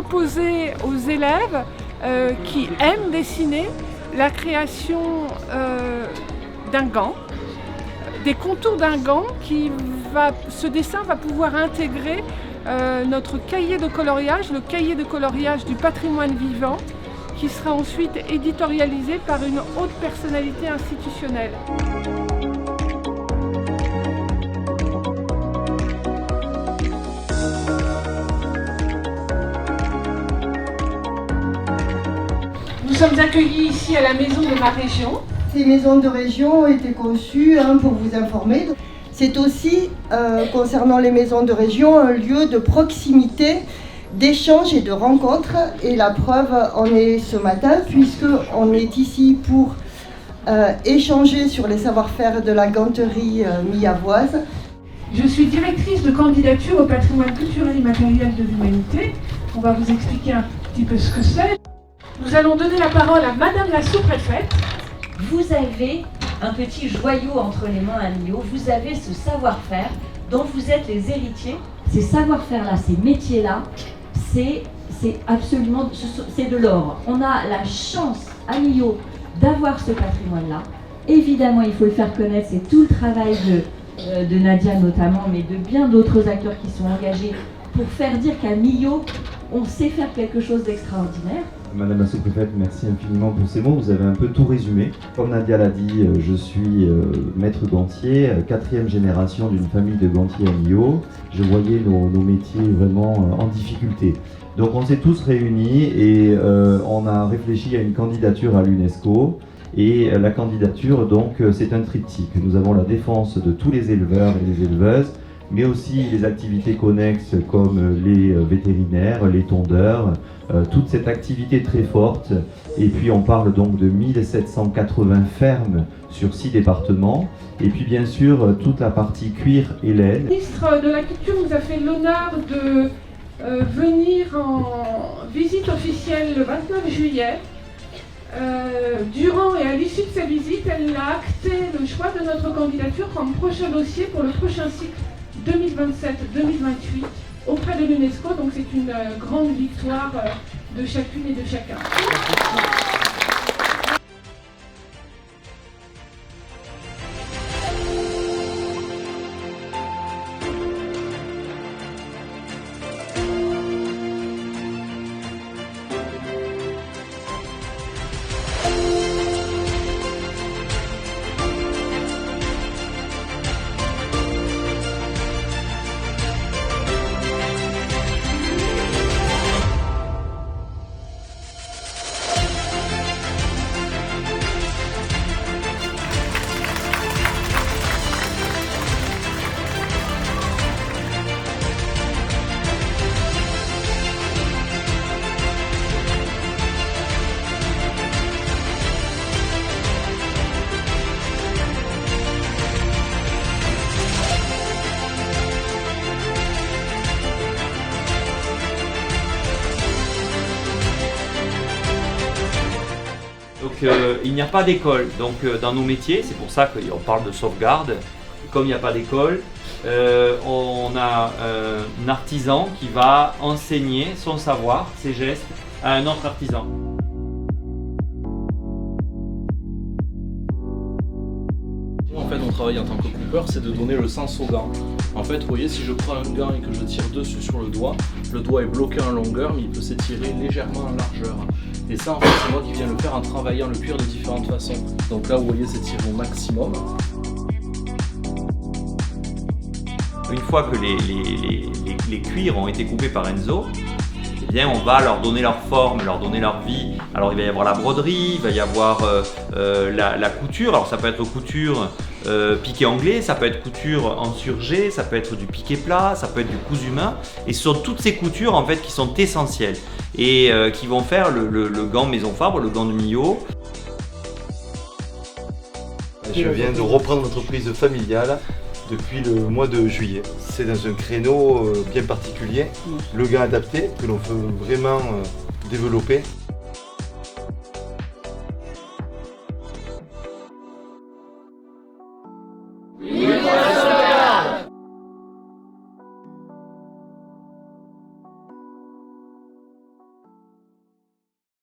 proposer aux élèves qui aiment dessiner la création d'un gant, des contours d'un gant ce dessin va pouvoir intégrer notre cahier de coloriage, le cahier de coloriage du patrimoine vivant, qui sera ensuite éditorialisé par une haute personnalité institutionnelle. Nous sommes accueillis ici à la maison de ma région. Ces maisons de région ont été conçues pour vous informer. C'est aussi, concernant les maisons de région, un lieu de proximité, d'échange et de rencontre. Et la preuve en est ce matin, puisqu'on est ici pour échanger sur les savoir-faire de la ganterie miavoise. Je suis directrice de candidature au patrimoine culturel et matériel de l'humanité. On va vous expliquer un petit peu ce que c'est. Nous allons donner la parole à Madame la sous-préfète. Vous avez un petit joyau entre les mains à Millau, vous avez ce savoir-faire dont vous êtes les héritiers. Ces savoir-faire-là, ces métiers-là, c'est absolument, c'est de l'or. On a la chance à Millau d'avoir ce patrimoine-là. Évidemment, il faut le faire connaître, c'est tout le travail de Nadia notamment, mais de bien d'autres acteurs qui sont engagés pour faire dire qu'à Millau, on sait faire quelque chose d'extraordinaire. Madame la sous-préfète, merci infiniment pour ces mots. Vous avez un peu tout résumé. Comme Nadia l'a dit, je suis maître gantier, 4e génération d'une famille de gantiers à Millau. Je voyais nos métiers vraiment en difficulté. Donc on s'est tous réunis et on a réfléchi à une candidature à l'UNESCO. Et la candidature, donc, c'est un triptyque. Nous avons la défense de tous les éleveurs et les éleveuses, mais aussi les activités connexes comme les vétérinaires, les tondeurs, toute cette activité très forte. Et puis on parle donc de 1780 fermes sur 6 départements. Et puis bien sûr toute la partie cuir et laine. Le ministre de la Culture nous a fait l'honneur de venir en visite officielle le 29 juillet. Durant et à l'issue de sa visite, elle a acté le choix de notre candidature comme prochain dossier pour le prochain cycle 2027-2028 auprès de l'UNESCO, donc c'est une grande victoire de chacune et de chacun. Donc il n'y a pas d'école dans nos métiers, c'est pour ça qu'on parle de sauvegarde. Comme il n'y a pas d'école, on a un artisan qui va enseigner son savoir, ses gestes à un autre artisan. En fait, on travaille en tant que couper, c'est de donner le sens au gant. En fait, vous voyez, si je prends un gant et que je tire dessus sur le doigt est bloqué en longueur, mais il peut s'étirer légèrement en largeur. Et ça, en fait, c'est moi qui viens le faire en travaillant le cuir de différentes façons. Donc là, vous voyez, c'est tiré au maximum. Une fois que les cuirs ont été coupés par Enzo, eh bien, on va leur donner leur forme, leur donner leur vie. Alors il va y avoir la broderie, il va y avoir la couture. Alors ça peut être couture piqué anglais, ça peut être couture en surgé, ça peut être du piqué plat, ça peut être du cousu main. Et ce sont toutes ces coutures en fait qui sont essentielles et qui vont faire le gant Maison Fabre, le gant de Millau. Je viens de reprendre l'entreprise familiale depuis le mois de juillet. C'est dans un créneau bien particulier, le gant adapté que l'on veut vraiment développer.